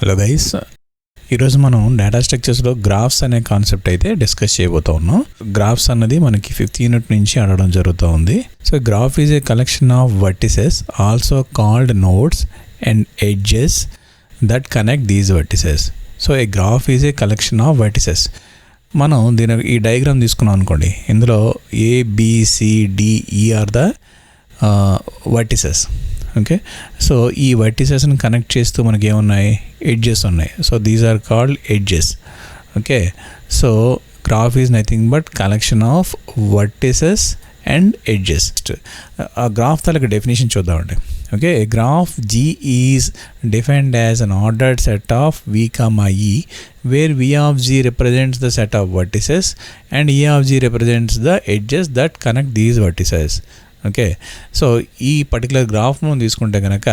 Hello guys, ఈరోజు మనం data స్ట్రక్చర్స్లో graphs అనే కాన్సెప్ట్ అయితే డిస్కస్ చేయబోతూ ఉన్నాం. గ్రాఫ్స్ అన్నది మనకి 5th యూనిట్ నుంచి అడగడం జరుగుతూ ఉంది. So graph is a collection of vertices also called nodes and edges that connect these vertices. So a graph is a collection of vertices. మనం ఈ డయాగ్రామ్ తీసుకున్నాం అనుకోండి, ఇందులో ABCDE are the vertices. Okay, so ఈ వర్టిసెస్ని connect చేస్తూ మనకి ఏమున్నాయి, ఎడ్జెస్ ఉన్నాయి. So these are called edges. Okay, so graph is nothing but collection of vertices and edges. ఆ గ్రాఫ్ తాలూకు డెఫినేషన్ చూద్దామండి. Okay, a graph G is defined as an ordered set of V, E, where V of G represents the set of vertices and E of G represents the edges that connect these vertices. Okay, so ఈ particular graph మనం తీసుకుంటే కనుక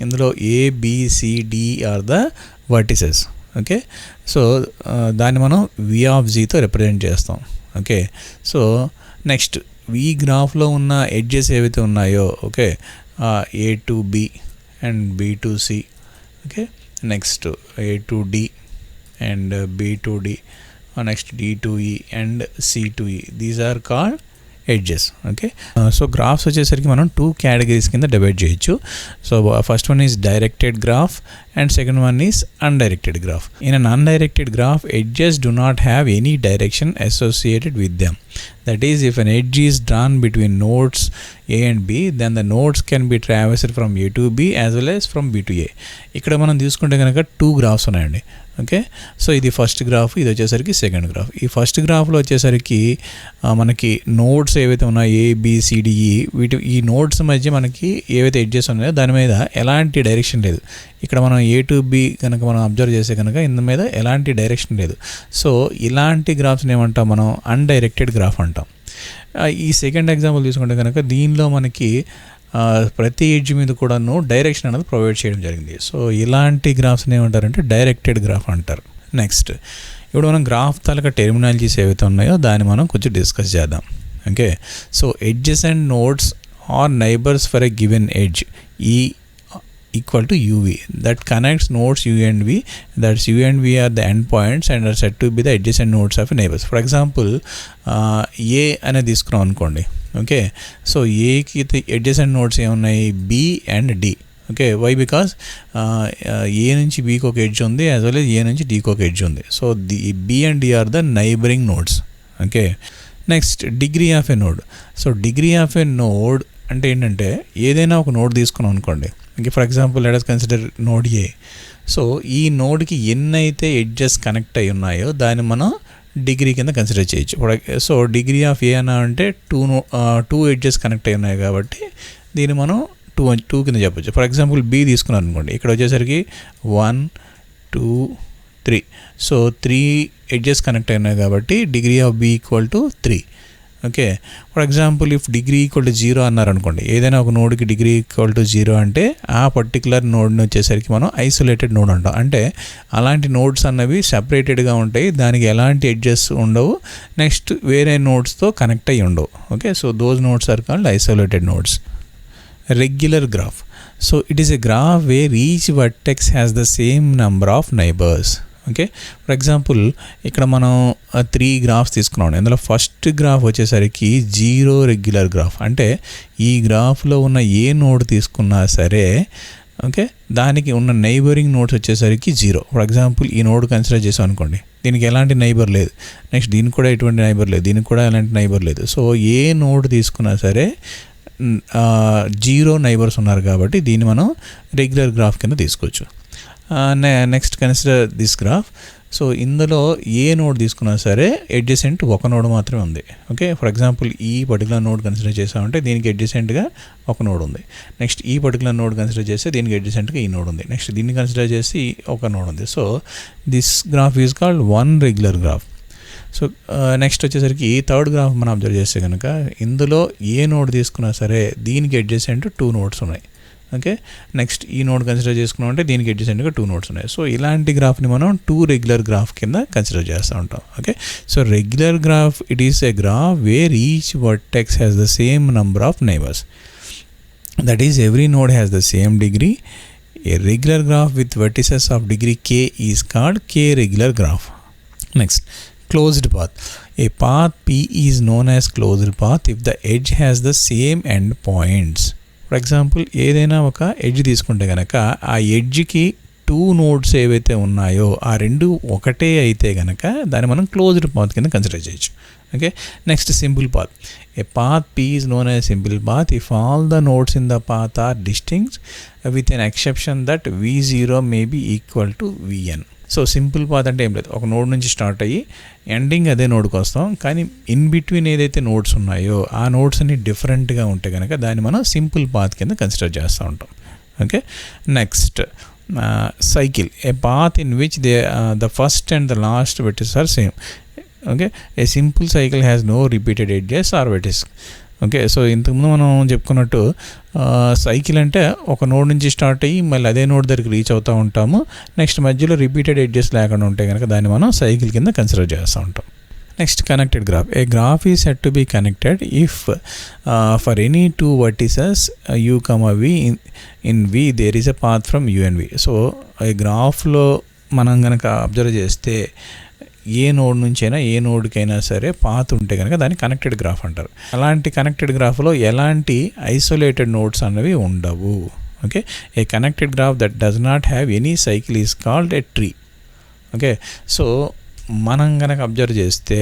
ఇందులో ABCD are the vertices. Okay, so దాన్ని మనం V of Gతో represent చేస్తాం. Okay, so next ఈ గ్రాఫ్లో ఉన్న ఎడ్జెస్ ఏవైతే ఉన్నాయో, okay, A to B and B to C. Okay, next A to D and B to D, next D to E and C to E. These are called edges. Okay, so graphs వచ్చేసరికి మనం 2 categories కింద divide చేయొచ్చు. So first one is directed graph and second one is undirected graph. In an undirected graph, edges do not have any direction associated with them. That is, if an edge is drawn between nodes A and B, then the nodes can be traversed from A to B as well as from B to A. ఇక్కడ మనం తీసుకుంటే కనుక 2 graphs ఉన్నాయండి. Okay, so ఇది first graph, ఇది వచ్చేసరికి second graph. ఈ first గ్రాఫ్లో వచ్చేసరికి మనకి నోడ్స్ ఏవైతే ఉన్నాయో ABCDE, ఈ నోడ్స్ మధ్య మనకి ఏవైతే ఎడ్జెస్ ఉన్నాయో దాని మీద ఎలాంటి డైరెక్షన్ లేదు. ఇక్కడ మనం A to B కనుక మనం అబ్జర్వ్ చేస్తే కనుక ఇందు మీద ఎలాంటి డైరెక్షన్ లేదు. సో ఇలాంటి గ్రాఫ్స్ని ఏమంటాం మనం, అన్డైరెక్టెడ్ గ్రాఫ్ అంటాం. ఈ సెకండ్ ఎగ్జాంపుల్ తీసుకుంటే కనుక దీనిలో మనకి ప్రతి ఎడ్జ్ మీద కూడాను డైరెక్షన్ అనేది ప్రొవైడ్ చేయడం జరిగింది. సో ఇలాంటి గ్రాఫ్స్ని ఏమంటారంటే డైరెక్టెడ్ గ్రాఫ్ అంటారు. నెక్స్ట్ ఇప్పుడు మనం గ్రాఫ్ తాలూకా టెర్మినాలజీస్ ఏవైతే ఉన్నాయో దాన్ని మనం కొంచెం డిస్కస్ చేద్దాం. Okay, so edges and nodes are neighbours for a given edge E equal to UV that connects nodes U and V. That's U and V are the endpoints and are said to be the adjacent nodes of neighbors. For example, A అనేది తీసుకున్నాం అనుకోండి. Okay, so ఏకి adjacent nodes ఏమున్నాయి, B and D. Okay, why, because A నుంచి బీకి ఒక edge ఉంది, as well as ఏ నుంచి డీకి ఒక ఎడ్జ్ ఉంది. So B and D are the neighbouring nodes. Okay, next degree of a node. So degree of a node అంటే ఏంటంటే ఏదైనా ఒక నోడ్ తీసుకున్నాం అనుకోండి. Okay, for example let us consider node A. So ఈ నోడ్కి ఎన్నైతే ఎడ్జెస్ కనెక్ట్ అయి ఉన్నాయో దాన్ని మనం డిగ్రీ కింద కన్సిడర్ చేయొచ్చు. సో డిగ్రీ ఆఫ్ ఏ అన్న అంటే 2 ఎడ్జెస్ కనెక్ట్ అయి ఉన్నాయి కాబట్టి దీన్ని మనం 2 కింద చెప్పొచ్చు. ఫర్ ఎగ్జాంపుల్ B తీసుకున్నాను అనుకోండి, ఇక్కడ వచ్చేసరికి 1 2 3. సో 3 ఎడ్జెస్ కనెక్ట్ అయి ఉన్నాయి కాబట్టి degree of B equal to 3. Okay, for example if degree equal to 0 అన్నారు అనుకోండి, ఏదైనా ఒక నోడ్కి డిగ్రీ ఈక్వల్ టు 0 అంటే ఆ పర్టికులర్ నోడ్ని వచ్చేసరికి మనం ఐసోలేటెడ్ నోడ్ అంటాం. అంటే అలాంటి నోడ్స్ అన్నవి సపరేటెడ్గా ఉంటాయి, దానికి ఎలాంటి ఎడ్జెస్ ఉండవు, నెక్స్ట్ వేరే నోడ్స్తో కనెక్ట్ అయ్యి ఉండవు. Okay, so those nodes are called isolated nodes. Regular graph. So it is a graph where each vertex has the same number of neighbours. Okay, for example ఇక్కడ మనం 3 గ్రాఫ్స్ తీసుకున్నాం. ఇందులో first graph వచ్చేసరికి 0 regular graph. అంటే ఈ గ్రాఫ్లో ఉన్న ఏ node తీసుకున్నా సరే, ఓకే, దానికి ఉన్న నైబరింగ్ నోడ్స్ వచ్చేసరికి 0. ఫర్ ఎగ్జాంపుల్ ఈ నోడ్ కన్సిడర్ చేసాం అనుకోండి, దీనికి ఎలాంటి నైబర్ లేదు, నెక్స్ట్ దీనికి కూడా ఎటువంటి నైబర్ లేదు, దీనికి కూడా ఎలాంటి నైబర్ లేదు. సో ఏ నోడ్ తీసుకున్నా సరే 0 నైబర్స్ ఉన్నారు కాబట్టి దీన్ని మనం రెగ్యులర్ గ్రాఫ్ కింద తీసుకోవచ్చు. Next consider this graph. So ఇందులో ఏ నోడ్ తీసుకున్నా సరే అడ్జసెంట్ ఒక నోడ్ మాత్రమే ఉంది. ఓకే, ఫర్ ఎగ్జాంపుల్ ఈ పర్టికులర్ నోడ్ కన్సిడర్ చేసామంటే దీనికి అడ్జసెంట్గా ఒక నోడ్ ఉంది. నెక్స్ట్ ఈ పర్టికులర్ నోడ్ కన్సిడర్ చేస్తే దీనికి అడ్జసెంట్గా ఈ నోడ్ ఉంది. నెక్స్ట్ దీన్ని కన్సిడర్ చేసి ఒక నోడ్ ఉంది. So this graph is called 1 regular graph. So next వచ్చేసరికి థర్డ్ గ్రాఫ్ మనం అబ్జర్వ్ చేస్తే కనుక ఇందులో ఏ నోడ్ తీసుకున్నా సరే దీనికి అడ్జసెంట్ 2 నోడ్స్ ఉన్నాయి. ఓకే, నెక్స్ట్ ఈ నోడ్ కన్సిడర్ చేసుకున్నాం అంటే దీనికి అడ్జసెంట్గా 2 నోడ్స్ ఉన్నాయి. సో ఇలాంటి గ్రాఫ్ని మనం 2 రెగ్యులర్ గ్రాఫ్ కింద కన్సిడర్ చేస్తూ ఉంటాం. Okay, so regular graph it is a graph where each vertex has the same number of neighbours. That is every node has the same degree, A regular graph with vertices of degree k is called k-regular graph. Next, closed path. A path P is known as closed path if the edge has the same end points. For example ఏదైనా ఒక edge తీసుకుంటే కనుక ఆ ఎడ్జ్కి 2 nodes ఏవైతే ఉన్నాయో ఆ రెండు ఒకటే అయితే కనుక దాన్ని మనం క్లోజ్డ్ పాత్ కింద కన్సిడర్ చేయొచ్చు. Okay, next simple path. A path P is known as simple path if all the nodes in the path are distinct with an exception that V0 may be equal to Vn. So simple path అంటే ఏం లేదు, ఒక node నుంచి start అయ్యి ending అదే నోడ్కి వస్తాం, కానీ ఇన్ బిట్వీన్ ఏదైతే నోడ్స్ ఉన్నాయో ఆ నోడ్స్ అన్ని డిఫరెంట్గా ఉంటే కనుక దాన్ని మనం సింపుల్ పాత్ కింద కన్సిడర్ చేస్తూ ఉంటాం. Okay, next cycle. A path in which the first and the last vertices are same. Okay, a simple cycle has no repeated edges or vertices. Okay, so ఇంతకుముందు మనం చెప్పుకున్నట్టు సైకిల్ అంటే ఒక node నుంచి start అయ్యి మళ్ళీ అదే నోడ్ దగ్గరికి రీచ్ అవుతూ ఉంటాము. నెక్స్ట్ మధ్యలో రిపీటెడ్ ఎడ్జెస్ లేకుండా ఉంటే కనుక దాన్ని మనం సైకిల్ కింద కన్సిడర్ చేస్తూ ఉంటాం. Next connected graph. A graph is said to be connected if for any 2 vertices u, v in v there is a path from u and v. So ఈ గ్రాఫ్లో మనం కనుక అబ్జర్వ్ చేస్తే ఏ నోడ్ నుంచైనా ఏ నోడ్కైనా సరే పాత్ ఉంటే కనుక దాన్ని కనెక్టెడ్ గ్రాఫ్ అంటారు. అలాంటి కనెక్టెడ్ గ్రాఫ్లో ఎలాంటి ఐసోలేటెడ్ నోడ్స్ అనేవి ఉండవు. Okay, A connected graph that does not have any cycle is called a tree. Okay, so మనం కనుక అబ్జర్వ్ చేస్తే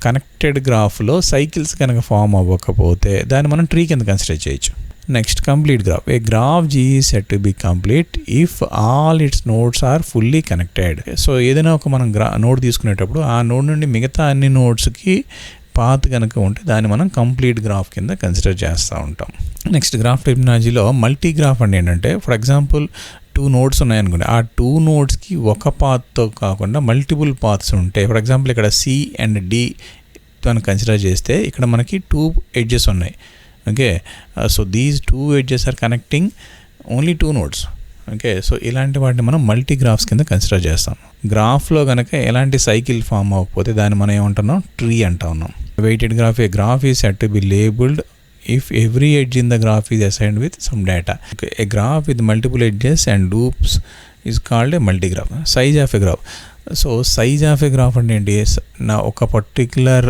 కనెక్టెడ్ గ్రాఫ్లో సైకిల్స్ కనుక ఫామ్ అవ్వకపోతే దాన్ని మనం ట్రీ కింద కన్సిడర్ చేయొచ్చు. Next complete graph. A graph G is said to be complete if all its nodes are fully connected. So ఏదైనా ఒక మనం నోడ్ తీసుకునేటప్పుడు ఆ నోడ్ నుండి మిగతా అన్ని నోడ్స్కి పాత్ కనుక ఉంటే దాన్ని మనం కంప్లీట్ గ్రాఫ్ కింద కన్సిడర్ చేస్తూ ఉంటాం. నెక్స్ట్ గ్రాఫ్ టెర్మినాలజీలో మల్టీ గ్రాఫ్ అంటే ఏంటంటే, ఫర్ ఎగ్జాంపుల్ 2 నోడ్స్ ఉన్నాయనుకోండి, ఆ 2 నోడ్స్కి ఒక పాత్తో కాకుండా మల్టిపుల్ పాత్స్ ఉంటాయి. ఫర్ ఎగ్జాంపుల్ ఇక్కడ C అండ్ D మనం కన్సిడర్ చేస్తే ఇక్కడ మనకి 2 ఎడ్జెస్ ఉన్నాయి. Okay, so these 2 edges are connecting only 2 nodes. Okay, so ఇలాంటి వాటిని మనం మల్టీ గ్రాఫ్స్ కింద కన్సిడర్ చేస్తాం. గ్రాఫ్లో కనుక ఎలాంటి సైకిల్ ఫామ్ అవ్వకపోతే దాన్ని మనం ఏమంటున్నాం, ట్రీ అంటా ఉన్నాం. Weighted graph. A graph is said to be labelled if every edge in the graph is assigned with some data. Okay, a graph with multiple edges and loops is called a multigraph. Size of a graph. So size of A graph అంటే ఏంటి, నా ఒక particular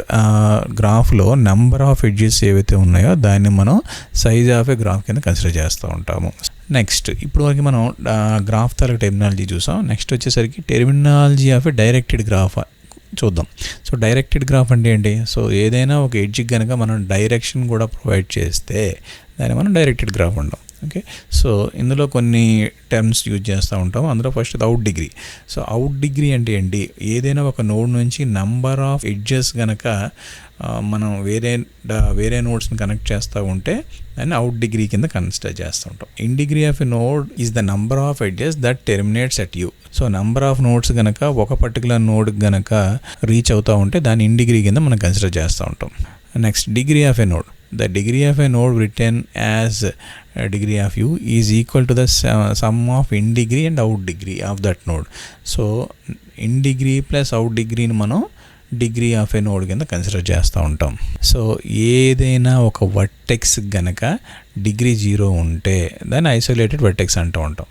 గ్రాఫ్లో number of edges ఏవైతే ఉన్నాయో దాన్ని మనం size of A graph కింద కన్సిడర్ చేస్తూ ఉంటాము. నెక్స్ట్ ఇప్పుడు వరకు మనం గ్రాఫ్ తాలూకు టెర్మినాలజీ చూసాం. నెక్స్ట్ వచ్చేసరికి terminology of A directed graph చూద్దాం. సో డైరెక్టెడ్ గ్రాఫ్ అంటే ఏంటి, సో ఏదైనా ఒక ఎడ్జ్కి కనుక మనం డైరెక్షన్ కూడా ప్రొవైడ్ చేస్తే దాన్ని మనం డైరెక్టెడ్ గ్రాఫ్ అంటాం. ఓకే, సో ఇందులో కొన్ని టర్మ్స్ యూజ్ చేస్తూ ఉంటాం. అందులో first out degree. So out degree అంటే ఏంటి, ఏదైనా ఒక నోడ్ నుంచి నంబర్ ఆఫ్ ఎడ్జెస్ కనుక మనం వేరే నోడ్స్ని కనెక్ట్ చేస్తూ ఉంటే దాన్ని అవుట్ డిగ్రీ కింద కన్సిడర్ చేస్తూ ఉంటాం. In degree of a node is the number of edges that terminates at U. So number of nodes కనుక ఒక పర్టికులర్ నోడ్ కనుక రీచ్ అవుతూ ఉంటే దాన్ని ఇన్ డిగ్రీ కింద మనం కన్సిడర్ చేస్తూ ఉంటాం. Next degree of a node. The degree of a node written as degree of u is equal to the sum of in degree and out degree of that node. So in degree plus out degree ని మనం degree of A node కింద consider చేస్తూ ఉంటాం. So ఏదైనా ఒక vertex గనక degree 0 ఉంటే దాన్ని ఐసోలేటెడ్ వర్టెక్స్ అంటూ ఉంటాం.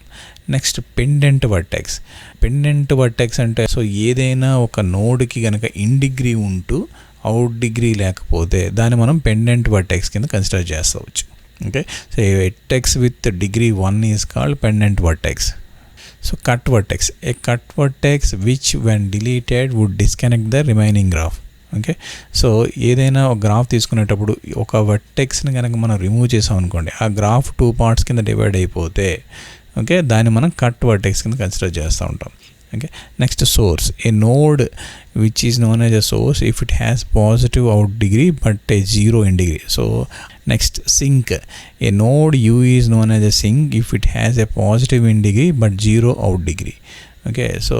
Next pendant vertex. Pendant vertex అంటే సో ఏదైనా ఒక నోడ్కి కనుక ఇన్ డిగ్రీ ఉంటూ అవుట్ డిగ్రీ లేకపోతే దాన్ని మనం పెండెంట్ వర్టెక్స్ కింద కన్సిడర్ చేసుకోవచ్చు. Okay, so vertex with degree 1 is called pendant vertex. So cut vertex. A cut vertex which when deleted would disconnect the remaining graph. Okay, so ఏదైనా ఒక graph తీసుకునేటప్పుడు ఒక వర్టెక్స్ని కనుక మనం రిమూవ్ చేసాం అనుకోండి, ఆ గ్రాఫ్ 2 parts కింద డివైడ్ అయిపోతే ఓకే దాన్ని మనం కట్ వర్టెక్స్ కింద కన్సిడర్ చేస్తూ ఉంటాం. Okay, next source. A node which is known as a source if it has positive out degree but a 0 in degree. So next sink. A node U is known as a sink if it has a positive in degree but 0 out degree. Okay, so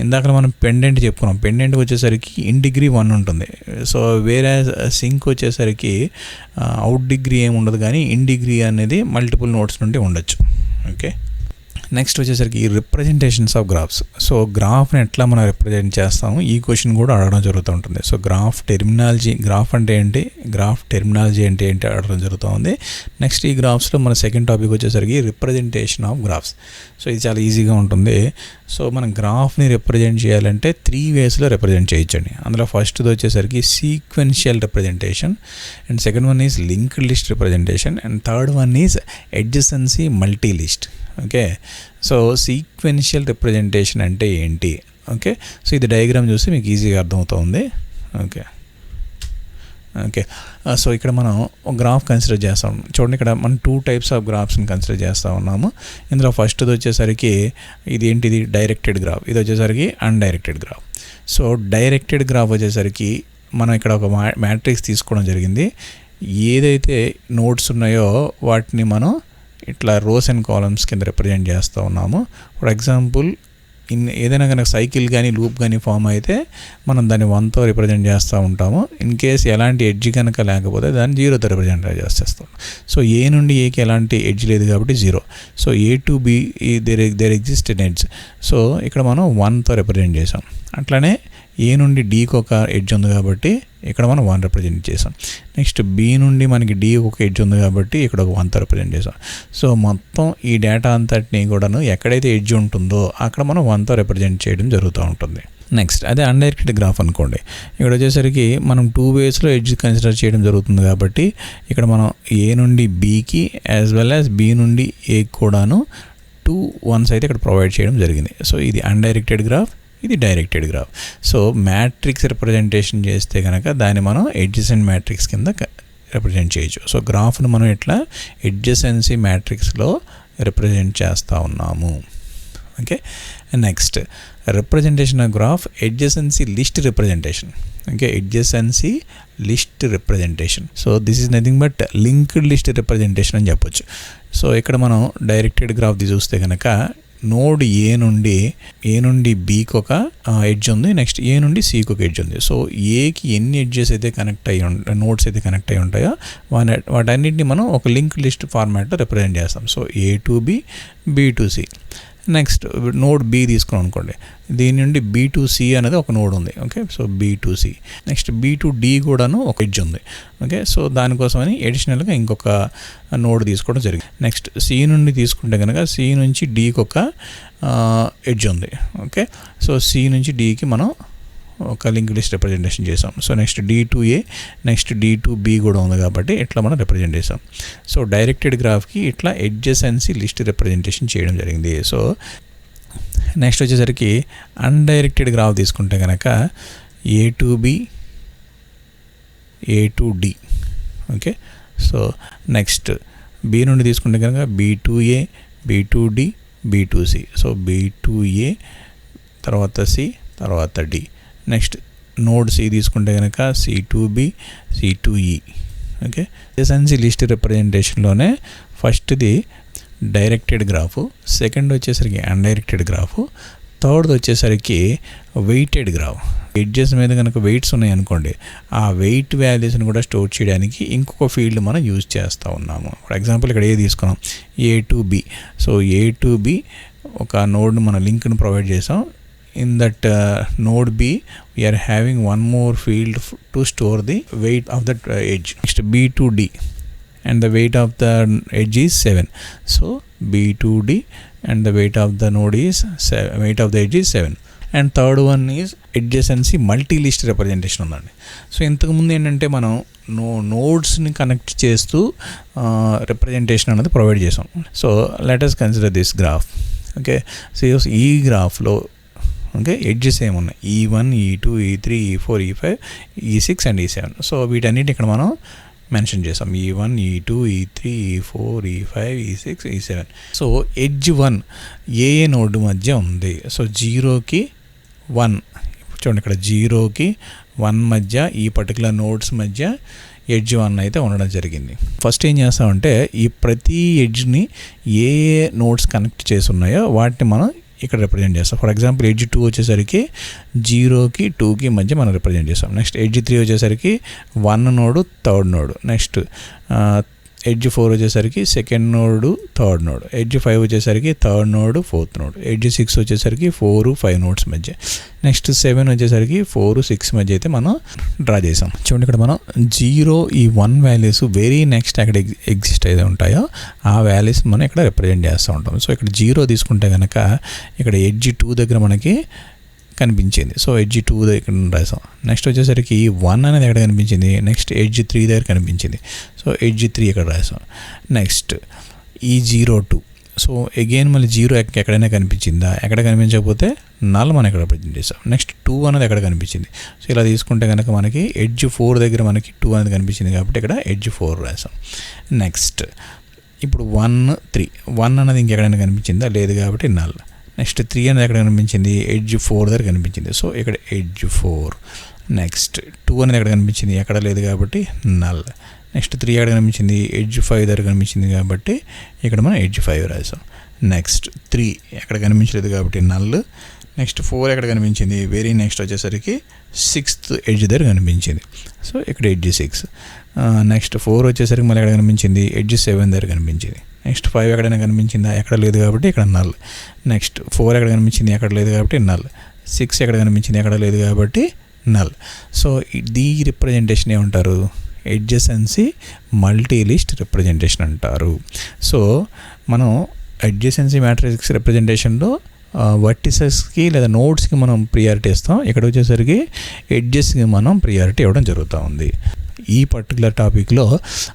ఇందాక మనం pendant చెప్పుకున్నాం. Pendant వచ్చేసరికి in degree 1 ఉంటుంది. So వేరే sync వచ్చేసరికి out degree ఏమి ఉండదు, కానీ ఇన్ డిగ్రీ అనేది మల్టిపుల్ నోడ్స్ నుండి ఉండొచ్చు. ఓకే, నెక్స్ట్ వచ్చేసరికి రిప్రజెంటేషన్స్ ఆఫ్ గ్రాఫ్స్. సో గ్రాఫ్ని ఎట్లా మనం రిప్రజెంట్ చేస్తాము, ఈ క్వశ్చన్ కూడా అడగడం జరుగుతూ ఉంటుంది. సో గ్రాఫ్ అంటే ఏంటి, గ్రాఫ్ టెర్మినాలజీ అంటే ఏంటి అడగడం జరుగుతూ ఉంది. నెక్స్ట్ ఈ గ్రాఫ్స్లో మన సెకండ్ టాపిక్ వచ్చేసరికి రిప్రజెంటేషన్ ఆఫ్ గ్రాఫ్స్. సో ఇది చాలా ఈజీగా ఉంటుంది. సో మనం గ్రాఫ్ని రిప్రజెంట్ చేయాలంటే 3 వేస్లో రిప్రజెంట్ చేయొచ్చండి. అందులో ఫస్ట్ది వచ్చేసరికి sequential representation, and second one is linked list representation, and third one is adjacency multi list. Okay, so sequential representation అంటే ఏంటి? ఓకే, సో ఇది డయాగ్రామ్ చూస్తే మీకు ఈజీగా అర్థమవుతుంది. ఓకే, సో ఇక్కడ మనం ఒక గ్రాఫ్ కన్సిడర్ చేస్తాం. చూడండి, ఇక్కడ మనం 2 టైప్స్ ఆఫ్ గ్రాఫ్స్ని కన్సిడర్ చేస్తూ ఉన్నాము. ఇందులో ఫస్ట్ది వచ్చేసరికి ఇది ఏంటిది, డైరెక్టెడ్ గ్రాఫ్. ఇది వచ్చేసరికి undirected graph. So directed graph వచ్చేసరికి మనం ఇక్కడ ఒక మ్యాట్రిక్స్ తీసుకోవడం జరిగింది. ఏదైతే నోడ్స్ ఉన్నాయో వాటిని మనం ఇట్లా రోస్ అండ్ కాలమ్స్ కింద రిప్రజెంట్ చేస్తూ ఉన్నాము. ఫర్ ఎగ్జాంపుల్ ఏదైనా కనుక సైకిల్ కానీ లూప్ కానీ ఫామ్ అయితే మనం దాన్ని 1తో రిప్రజెంట్ చేస్తూ ఉంటాము. ఇన్ కేస్ ఎలాంటి ఎడ్జ్ కనుక లేకపోతే దాన్ని 0తో రిప్రజెంట్ చేస్తాం. సో ఏ నుండి ఏకి ఎలాంటి ఎడ్జ్ లేదు కాబట్టి 0. So A to B there exist an edge. So ఇక్కడ మనం 1తో రిప్రజెంట్ చేసాం. అట్లానే ఏ నుండి డీకి ఒక ఎడ్జ్ ఉంది కాబట్టి ఇక్కడ మనం 1 రిప్రజెంట్ చేసాం. నెక్స్ట్ బి నుండి మనకి డి ఒక ఎడ్జ్ ఉంది కాబట్టి ఇక్కడ ఒక 1తో రిప్రజెంట్ చేసాం. సో మొత్తం ఈ డేటా అంతటిని కూడాను ఎక్కడైతే ఎడ్జ్ ఉంటుందో అక్కడ మనం 1తో రిప్రజెంట్ చేయడం జరుగుతూ ఉంటుంది. నెక్స్ట్ అదే అన్డైరెక్టెడ్ గ్రాఫ్ అనుకోండి. ఇక్కడ వచ్చేసరికి మనం 2 వేస్లో ఎడ్జ్ కన్సిడర్ చేయడం జరుగుతుంది కాబట్టి ఇక్కడ మనం ఏ నుండి బీకి యాజ్ వెల్ యాజ్ బి నుండి ఏకి కూడాను 2 1s అయితే ఇక్కడ ప్రొవైడ్ చేయడం జరిగింది. సో ఇది అన్డైరెక్టెడ్ గ్రాఫ్, ఇది directed graph. So matrix representation చేస్తే కనుక దాన్ని మనం అడ్జసెంట్ మ్యాట్రిక్స్ కింద రిప్రజెంట్ చేయొచ్చు. సో గ్రాఫ్ను మనం ఇట్లా అడ్జసెన్సీ మ్యాట్రిక్స్లో రిప్రజెంట్ చేస్తూ ఉన్నాము. Okay, next representation of graph adjacency list representation. Okay, adjacency list representation. So this is nothing but linked list representation అని చెప్పొచ్చు. సో ఇక్కడ మనం డైరెక్టెడ్ గ్రాఫ్ది చూస్తే కనుక నోడ్ ఏ నుండి బీకి ఒక ఎడ్జ్ ఉంది, నెక్స్ట్ ఏ నుండి సికి ఒక ఎడ్జ్ ఉంది. సో ఏకి ఎన్ని ఎడ్జెస్ అయితే నోడ్స్ అయితే కనెక్ట్ అయ్యి ఉంటాయో వాటన్నిటిని మనం ఒక లింక్ లిస్ట్ ఫార్మాట్లో రిప్రజెంట్ చేస్తాం. So A to B, B to C. Next node B తీసుకున్నాం అనుకోండి, దీని నుండి బి టు సి అనేది ఒక నోడ్ ఉంది. Okay, so B to C. Next B to D కూడాను ఒక ఎడ్జ్ ఉంది. ఓకే, సో దానికోసమని అడిషనల్గా ఇంకొక నోడ్ తీసుకోవడం జరిగింది. నెక్స్ట్ సి నుండి తీసుకుంటే కనుక సి నుంచి డికి ఒక ఎడ్జ్ ఉంది. ఓకే, సో సి నుంచి డికి మనం ఒక లింక్ లిస్ట్ రిప్రజెంటేషన్ చేసాం. So next D to A, next D to B కూడా ఉంది కాబట్టి ఇట్లా మనం రిప్రజెంట్ చేసాం. సో డైరెక్టెడ్ గ్రాఫ్కి ఇట్లా అడ్జసెన్సీ లిస్ట్ రిప్రజెంటేషన్ చేయడం జరిగింది. సో నెక్స్ట్ వచ్చేసరికి అన్డైరెక్టెడ్ గ్రాఫ్ తీసుకుంటే కనుక A to B, A to D. Okay, so next B నుండి తీసుకుంటే కనుక B to A, B to D, B to C. So B to A, తర్వాత సి, తర్వాత డి. నెక్స్ట్ నోడ్ సి తీసుకుంటే కనుక C to B, C to E. Okay, adjacency list రిప్రజెంటేషన్లోనే ఫస్ట్ది directed graph, second వచ్చేసరికి అన్డైరెక్టెడ్ గ్రాఫ్, థర్డ్ వచ్చేసరికి weighted graph. Edges మీద కనుక వెయిట్స్ ఉన్నాయనుకోండి, ఆ వెయిట్ వాల్యూస్ని కూడా స్టోర్ చేయడానికి ఇంకొక ఫీల్డ్ మనం యూజ్ చేస్తూ ఉన్నాము. ఫర్ ఎగ్జాంపుల్ ఇక్కడ ఏ తీసుకున్నాం, A to B. So A to B ఒక నోడ్ను మన లింక్ను ప్రొవైడ్ చేసాం. In that node B, we are having one more field to store the weight of that edge. Next B to D, and the weight of the edge is 7. So B to D, and the weight of the node is 7. Weight of the edge is 7. And third one is adjacency multi-list representation ఉందండి. So ఇంతకుముందు ఏంటంటే మనం నోడ్స్ని connect చేస్తూ representation అనేది provide చేసాం. So let us consider this graph. Okay, so ఈ గ్రాఫ్లో okay edges ఏమున్నాయి, E1, E2, E3, E4, E5, E6 and E7. So వీటన్నిటి ఇక్కడ మనం మెన్షన్ చేసాం. E1, E2, E3, E4, E5, E6, E7. So edge 1 ఏ node మధ్య ఉంది. సో 0కి 1, చూడండి ఇక్కడ 0కి 1 మధ్య ఈ పర్టికులర్ నోడ్స్ మధ్య ఎడ్జ్ 1 అయితే ఉండడం జరిగింది. ఫస్ట్ ఏం చేస్తామంటే ఈ ప్రతి ఎడ్జ్ని ఏ నోడ్స్ కనెక్ట్ చేసి ఉన్నాయో వాటిని మనం ఇక్కడ రిప్రజెంట్ చేస్తాం. ఫర్ ఎగ్జాంపుల్ ఎడ్జ్ 2 వచ్చేసరికి 0కి 2కి మధ్య మనం రిప్రజెంట్ చేస్తాం. నెక్స్ట్ ఎడ్జ్ 3 వచ్చేసరికి 1 node, third node. Next edge 4 వచ్చేసరికి second node third node, edge 5 వచ్చేసరికి third node fourth node, edge 6 వచ్చేసరికి 4, 5 నోడ్స్ మధ్య, నెక్స్ట్ 7 వచ్చేసరికి 4, 6 మధ్య అయితే మనం డ్రా చేసాం. చూడండి ఇక్కడ మనం 0 ఈ 1 వాల్యూస్ వెరీ నెక్స్ట్ ఎక్కడ ఎగ్జిస్ట్ అయితే ఉంటాయో ఆ వాల్యూస్ మనం ఇక్కడ రిప్రజెంట్ చేస్తూ ఉంటాం. సో ఇక్కడ 0 తీసుకుంటే కనుక ఇక్కడ ఎడ్జ్ 2 దగ్గర మనకి కనిపించింది, సో ఎడ్జ్ 2 దగ్గర రాసాం. నెక్స్ట్ వచ్చేసరికి 1 అనేది ఎక్కడ కనిపించింది, నెక్స్ట్ ఎడ్జ్ 3 దగ్గర కనిపించింది, సో ఎడ్జ్ 3 ఇక్కడ రాసాం. నెక్స్ట్ ఈ 0, 2, సో అగైన్ మళ్ళీ 0 ఎక్కడైనా కనిపించిందా, ఎక్కడ కనిపించకపోతే నల్ మనం ఇక్కడ రిప్రజెంట్ చేసాం. నెక్స్ట్ 2 అనేది ఎక్కడ కనిపించింది, సో ఇలా తీసుకుంటే కనుక మనకి ఎడ్జ్ 4 దగ్గర మనకి 2 అనేది కనిపించింది కాబట్టి ఇక్కడ ఎడ్జ్ 4 రాసాం. నెక్స్ట్ ఇప్పుడు 1, 3, 1 అనేది ఇంకెక్కడైనా కనిపించిందా, లేదు కాబట్టి నల్. నెక్స్ట్ 3 అనేది ఎక్కడ కనిపించింది, ఎడ్జ్ 4 దగ్గర కనిపించింది, సో ఇక్కడ ఎడ్జ్ 4. నెక్స్ట్ 2 అనేది ఎక్కడ కనిపించింది, ఎక్కడ లేదు కాబట్టి నల్. నెక్స్ట్ 3 ఎక్కడ కనిపించింది, ఎడ్జ్ 5 దగ్గర కనిపించింది కాబట్టి ఇక్కడ మనం ఎడ్జ్ 5 రాసాం. నెక్స్ట్ 3 ఎక్కడ కనిపించలేదు కాబట్టి నల్. నెక్స్ట్ 4 ఎక్కడ కనిపించింది, వెరీ నెక్స్ట్ వచ్చేసరికి 6th ఎడ్జ్ దగ్గర కనిపించింది, సో ఇక్కడ ఎడ్జ్ 6. నెక్స్ట్ 4 వచ్చేసరికి మళ్ళీ ఎక్కడ కనిపించింది, ఎడ్జ్ 7 దగ్గర కనిపించింది. నెక్స్ట్ 5 ఎక్కడైనా కనిపించిందా, ఎక్కడ లేదు కాబట్టి ఇక్కడ నల్. నెక్స్ట్ 4 ఎక్కడ కనిపించింది, ఎక్కడ లేదు కాబట్టి నల్. 6 ఎక్కడ కనిపించింది, ఎక్కడ లేదు కాబట్టి నల్. సో ఈ రిప్రజెంటేషన్ ఏమంటారు, అడ్జసెన్సీ మల్టీ లిస్ట్ రిప్రజెంటేషన్ అంటారు. సో మనం అడ్జసెన్సీ మ్యాట్రిక్స్ రిప్రజెంటేషన్లో వర్టిసెస్కి లేదా నోడ్స్కి మనం ప్రియారిటీ ఇస్తాం, ఇక్కడ వచ్చేసరికి ఎడ్జెస్కి మనం ప్రియారిటీ ఇవ్వడం జరుగుతూ ఉంది. ఈ పర్టికులర్ టాపిక్లో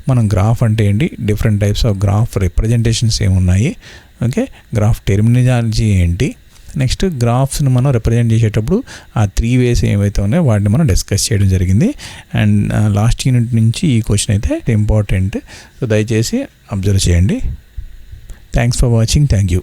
మనం గ్రాఫ్ అంటే ఏంటి, different types of graph representations ఏమున్నాయి, ఓకే, గ్రాఫ్ టెర్మినాలజీ ఏంటి, నెక్స్ట్ గ్రాఫ్స్ని మనం రిప్రజెంట్ చేసేటప్పుడు ఆ 3 ways ఏవైతే ఉన్నాయో వాటిని మనం డిస్కస్ చేయడం జరిగింది. అండ్ లాస్ట్ యూనిట్ నుంచి ఈ క్వశ్చన్ అయితే ఇంపార్టెంట్, సో దయచేసి అబ్జర్వ్ చేయండి. Thanks for watching, thank you.